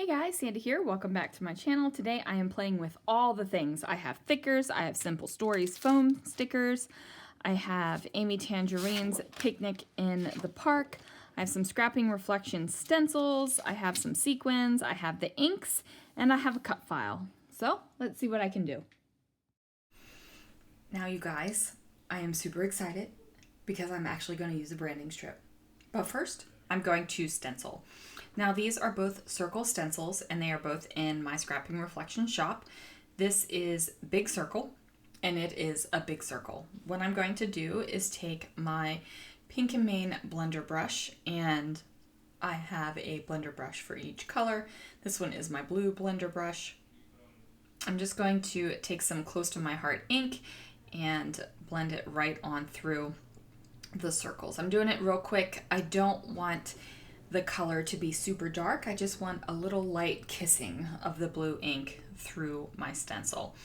Hey guys, Sandy here. Welcome back to my channel. Today I am playing with all the things. I have thickers, I have Simple Stories foam stickers, I have Amy Tangerine's Picnic in the Park, I have some Scrapping Reflection stencils, I have some sequins, I have the inks, and I have a cut file. So let's see what I can do. Now you guys, I am super excited because I'm actually going to use a branding strip. But first, I'm going to stencil. Now these are both circle stencils and they are both in my Scrapping Reflection shop. This is Big Circle and it is a big circle. What I'm going to do is take my Pink and Main blender brush, and I have a blender brush for each color. This one is my blue blender brush. I'm just going to take some Close to My Heart ink and blend it right on through the circles. I'm doing it real quick. I don't want the color to be super dark. I just want a little light kissing of the blue ink through my stencil.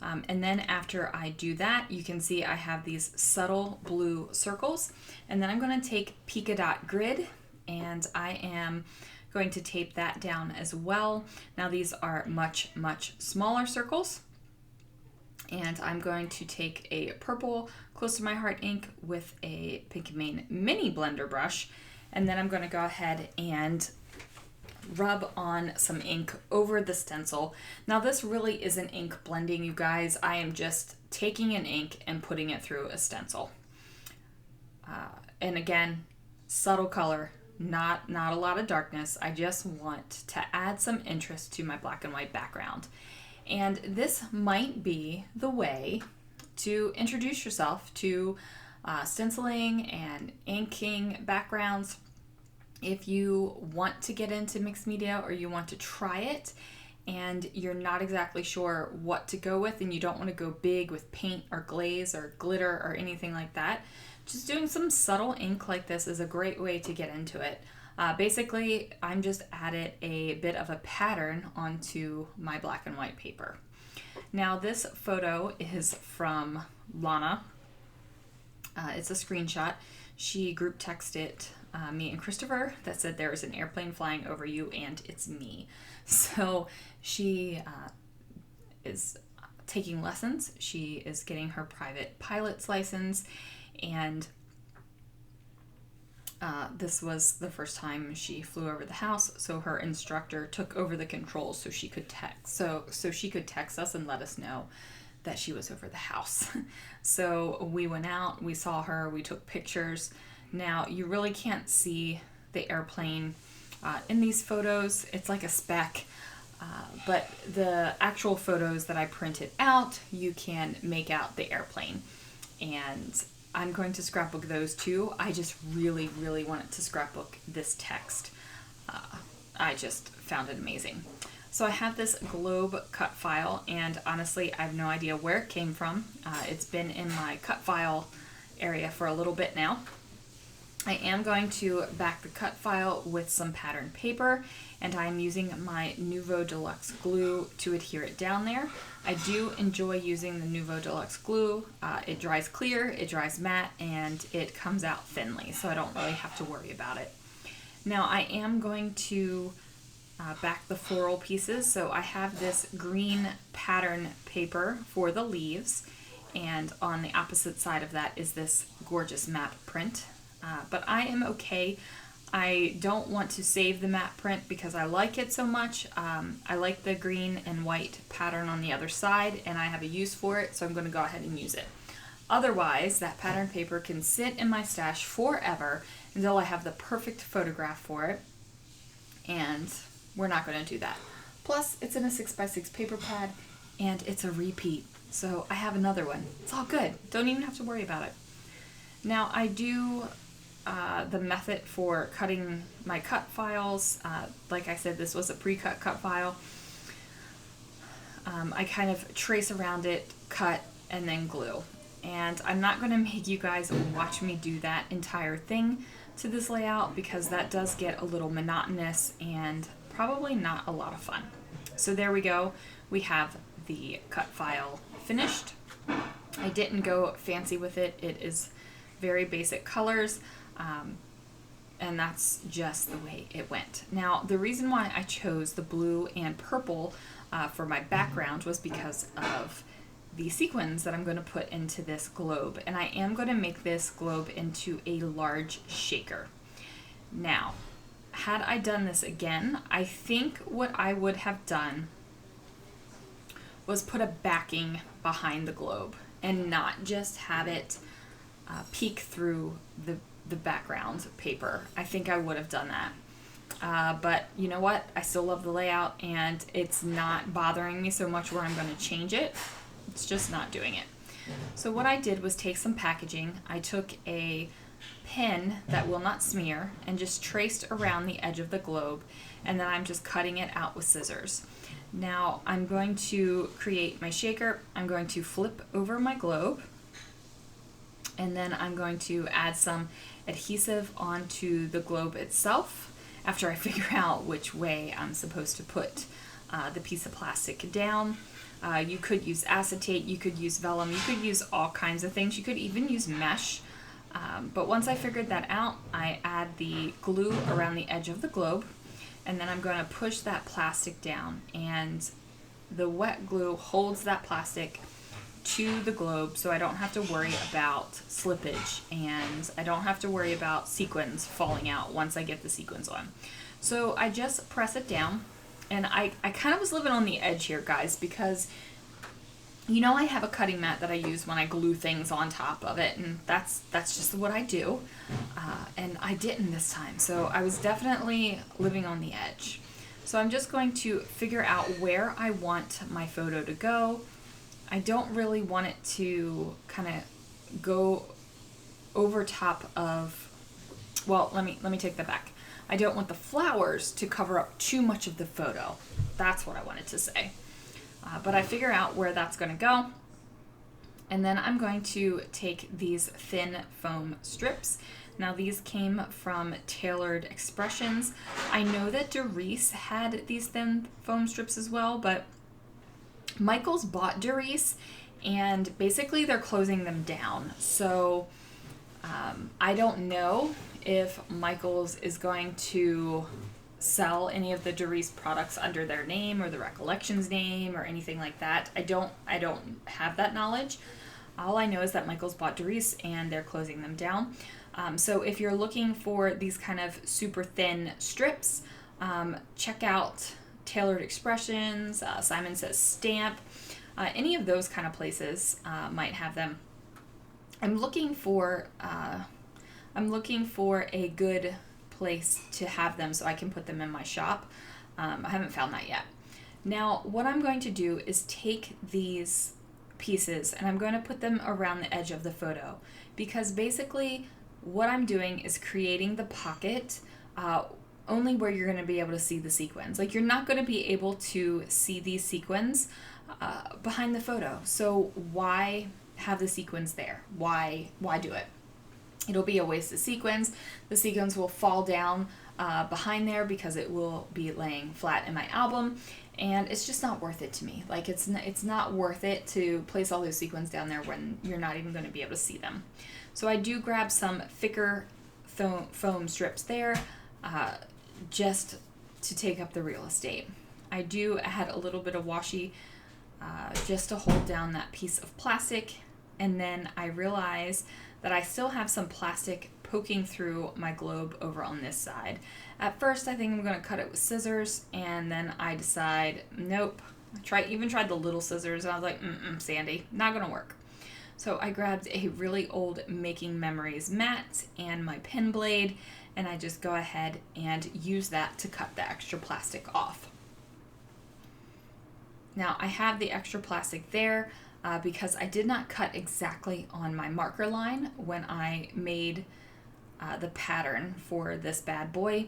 And then after I do that, you can see I have these subtle blue circles. And then I'm going to take Pika Dot Grid and I am going to tape that down as well. Now these are much, much smaller circles. And I'm going to take a purple Close to My Heart ink with a Pink and Main mini blender brush. And then I'm going to go ahead and rub on some ink over the stencil. Now this really isn't ink blending, you guys. I am just taking an ink and putting it through a stencil. And again, subtle color, not a lot of darkness. I just want to add some interest to my black and white background. And this might be the way to introduce yourself to stenciling and inking backgrounds. If you want to get into mixed media or you want to try it and you're not exactly sure what to go with and you don't want to go big with paint or glaze or glitter or anything like that, just doing some subtle ink like this is a great way to get into it. Basically, I'm just added a bit of a pattern onto my black and white paper. Now this photo is from Lana. It's a screenshot. She group texted me and Christopher that said there is an airplane flying over you and it's me. So she is taking lessons. She is getting her private pilot's license, and this was the first time she flew over the house, so her instructor took over the controls so she could text. So she could text us and let us know that she was over the house. So we went out, we saw her, we took pictures. Now you really can't see the airplane in these photos. It's like a speck, but the actual photos that I printed out, you can make out the airplane. And I'm going to scrapbook those too. I just really, really wanted to scrapbook this text. I just found it amazing. So I have this globe cut file, and honestly, I have no idea where it came from. It's been in my cut file area for a little bit now. I am going to back the cut file with some patterned paper, and I'm using my Nuvo Deluxe glue to adhere it down there. I do enjoy using the Nuvo Deluxe glue. It dries clear, it dries matte, and it comes out thinly, so I don't really have to worry about it. Now I am going to back the floral pieces. So I have this green pattern paper for the leaves, and on the opposite side of that is this gorgeous matte print. But I am okay. I don't want to save the matte print because I like it so much. I like the green and white pattern on the other side, and I have a use for it, so I'm going to go ahead and use it. Otherwise, that pattern paper can sit in my stash forever until I have the perfect photograph for it, and we're not going to do that. Plus, it's in a 6x6 paper pad, and it's a repeat, so I have another one. It's all good. Don't even have to worry about it. Now, I do the method for cutting my cut files. Like I said, this was a pre-cut cut file. I kind of trace around it, cut, and then glue. And I'm not going to make you guys watch me do that entire thing to this layout because that does get a little monotonous and probably not a lot of fun. So there we go. We have the cut file finished. I didn't go fancy with it. It is very basic colors. and that's just the way it went. Now, the reason why I chose the blue and purple for my background was because of the sequins that I'm going to put into this globe. And I am going to make this globe into a large shaker. Now, had I done this again, I think what I would have done was put a backing behind the globe and not just have it peek through the background paper. I think I would have done that. But you know what? I still love the layout, and it's not bothering me so much where I'm going to change it. It's just not doing it. So what I did was take some packaging. I took a pen that will not smear and just traced around the edge of the globe, and then I'm just cutting it out with scissors. Now I'm going to create my shaker. I'm going to flip over my globe, and then I'm going to add some adhesive onto the globe itself after I figure out which way I'm supposed to put the piece of plastic down. You could use acetate, you could use vellum, you could use all kinds of things. You could even use mesh. But once I figured that out, I add the glue around the edge of the globe, and then I'm going to push that plastic down, and the wet glue holds that plastic to the globe, so I don't have to worry about slippage, and I don't have to worry about sequins falling out once I get the sequins on. So I just press it down, and I kind of was living on the edge here, guys, because you know I have a cutting mat that I use when I glue things on top of it, and that's just what I do, and I didn't this time, so I was definitely living on the edge. So I'm just going to figure out where I want my photo to go. I don't really want it to kind of go over top of, well, let me take that back. I don't want the flowers to cover up too much of the photo. That's what I wanted to say. But I figure out where that's going to go. And then I'm going to take these thin foam strips. Now these came from Tailored Expressions. I know that Doris had these thin foam strips as well, but Michaels bought Doris, and basically they're closing them down. So I don't know if Michaels is going to sell any of the Doris products under their name or the Recollections name or anything like that. I don't have that knowledge. All I know is that Michaels bought Doris and they're closing them down. So if you're looking for these kind of super thin strips, check out Tailored Expressions, Simon Says Stamp, any of those kind of places might have them. I'm looking for a good place to have them so I can put them in my shop. I haven't found that yet. Now what I'm going to do is take these pieces and I'm going to put them around the edge of the photo, because basically what I'm doing is creating the pocket only where you're going to be able to see the sequins. Like, you're not going to be able to see these sequins behind the photo. So why have the sequins there? Why do it? It'll be a waste of sequins. The sequins will fall down behind there because it will be laying flat in my album, and it's just not worth it to me. Like, it's not worth it to place all those sequins down there when you're not even going to be able to see them. So I do grab some thicker foam strips there, just to take up the real estate. I do add a little bit of washi just to hold down that piece of plastic, and then I realize that I still have some plastic poking through my globe over on this side. At first I think I'm going to cut it with scissors, and then I decide nope. I even tried the little scissors and I was like, Sandy, not going to work. So I grabbed a really old Making Memories mat and my pen blade, and I just go ahead and use that to cut the extra plastic off. Now I have the extra plastic there because I did not cut exactly on my marker line when I made the pattern for this bad boy,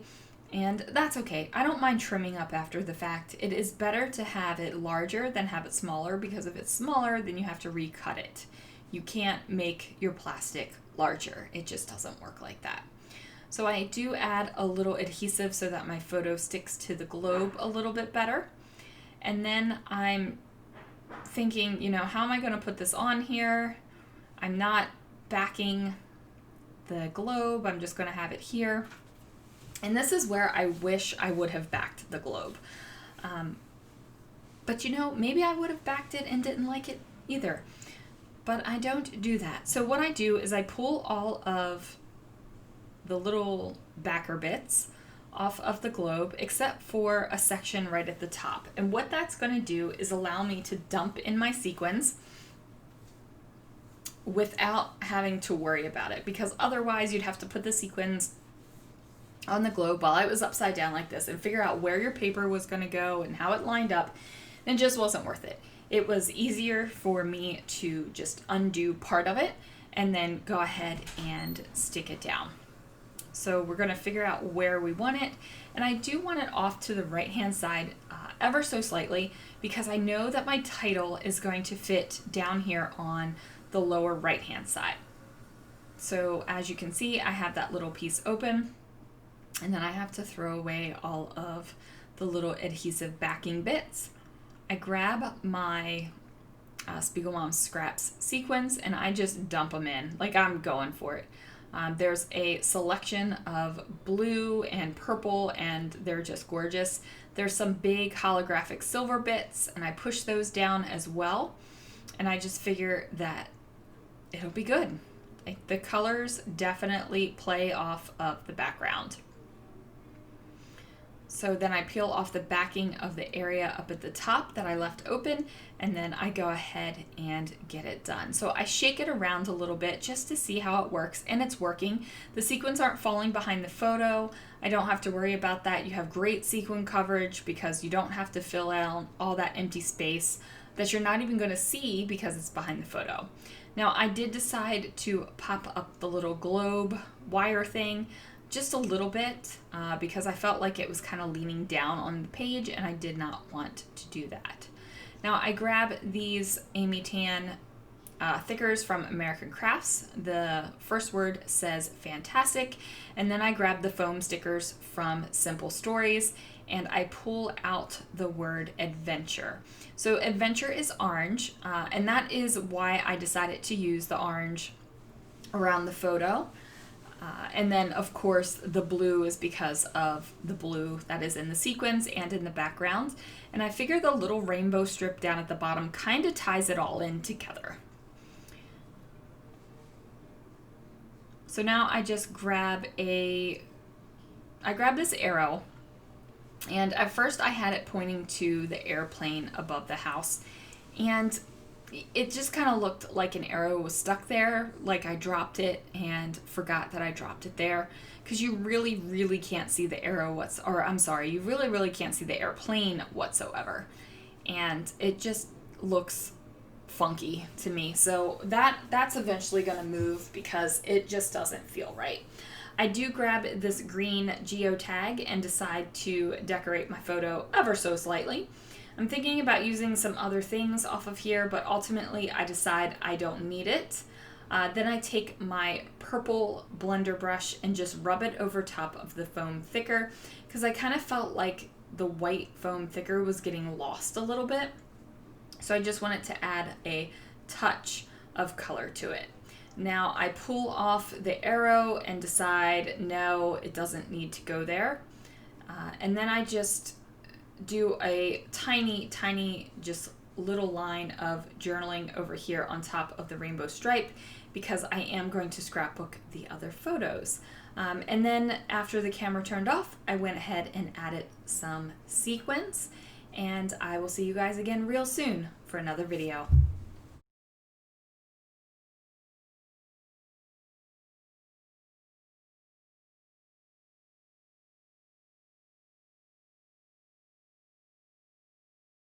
and that's okay. I don't mind trimming up after the fact. It is better to have it larger than have it smaller, because if it's smaller then you have to recut it. You can't make your plastic larger. It just doesn't work like that. So I do add a little adhesive so that my photo sticks to the globe a little bit better. And then I'm thinking, how am I going to put this on here? I'm not backing the globe. I'm just going to have it here. And this is where I wish I would have backed the globe. But you know, maybe I would have backed it and didn't like it either. But I don't do that. So what I do is I pull all of the little backer bits off of the globe, except for a section right at the top. And what that's going to do is allow me to dump in my sequins without having to worry about it, because otherwise you'd have to put the sequins on the globe while it was upside down like this and figure out where your paper was going to go and how it lined up. And it just wasn't worth it. It was easier for me to just undo part of it and then go ahead and stick it down. So we're going to figure out where we want it, and I do want it off to the right hand side ever so slightly, because I know that my title is going to fit down here on the lower right hand side. So as you can see, I have that little piece open, and then I have to throw away all of the little adhesive backing bits. I grab my Spiegelmom Scraps sequins and I just dump them in, like I'm going for it. There's a selection of blue and purple, and they're just gorgeous. There's some big holographic silver bits, and I push those down as well. And I just figure that it'll be good. Like, the colors definitely play off of the background. So then I peel off the backing of the area up at the top that I left open, and then I go ahead and get it done. So I shake it around a little bit just to see how it works, and it's working. The sequins aren't falling behind the photo. I don't have to worry about that. You have great sequin coverage because you don't have to fill out all that empty space that you're not even going to see because it's behind the photo. Now, I did decide to pop up the little globe wire thing just a little bit because I felt like it was kind of leaning down on the page, and I did not want to do that. Now I grab these Amy Tan thickers from American Crafts. The first word says fantastic, and then I grab the foam stickers from Simple Stories, and I pull out the word adventure. So adventure is orange, and that is why I decided to use the orange around the photo. And then, of course, the blue is because of the blue that is in the sequins and in the background. And I figure the little rainbow strip down at the bottom kind of ties it all in together. So now I just grab this arrow. And at first I had it pointing to the airplane above the house. And it just kind of looked like an arrow was stuck there, like I dropped it and forgot that I dropped it there, because you really, really can't see the arrow you really, really can't see the airplane whatsoever. And it just looks funky to me. So that's eventually going to move because it just doesn't feel right. I do grab this green geotag and decide to decorate my photo ever so slightly. I'm thinking about using some other things off of here, but ultimately I decide I don't need it. Then I take my purple blender brush and just rub it over top of the foam thicker, because I kind of felt like the white foam thicker was getting lost a little bit. So I just wanted to add a touch of color to it. Now I pull off the arrow and decide, no, it doesn't need to go there. And then I just do a tiny, just little line of journaling over here on top of the rainbow stripe, because I am going to scrapbook the other photos. And then after the camera turned off, I went ahead and added some sequins, and I will see you guys again real soon for another video.